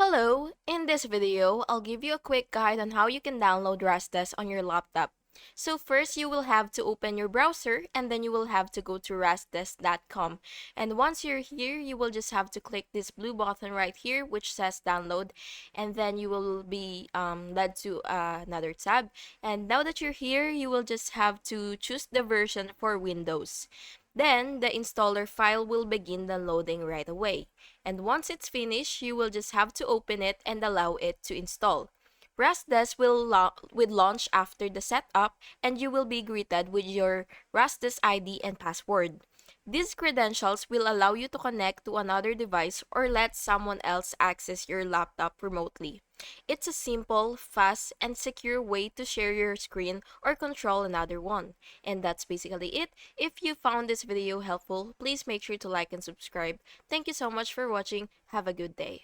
Hello, in this video, I'll give you a quick guide on how you can download RustDesk on your laptop. So first, you will have to open your browser and then you will have to go to rustdesk.com. And once you're here, you will just have to click this blue button right here which says download, and then you will be led to another tab. And now that you're here, you will just have to choose the version for Windows. Then the installer file will begin downloading right away. And once it's finished, you will just have to open it and allow it to install. RustDesk will launch after the setup, and you will be greeted with your RustDesk ID and password. These credentials will allow you to connect to another device or let someone else access your laptop remotely. It's a simple, fast, and secure way to share your screen or control another one. And that's basically it. If you found this video helpful, please make sure to like and subscribe. Thank you so much for watching. Have a good day.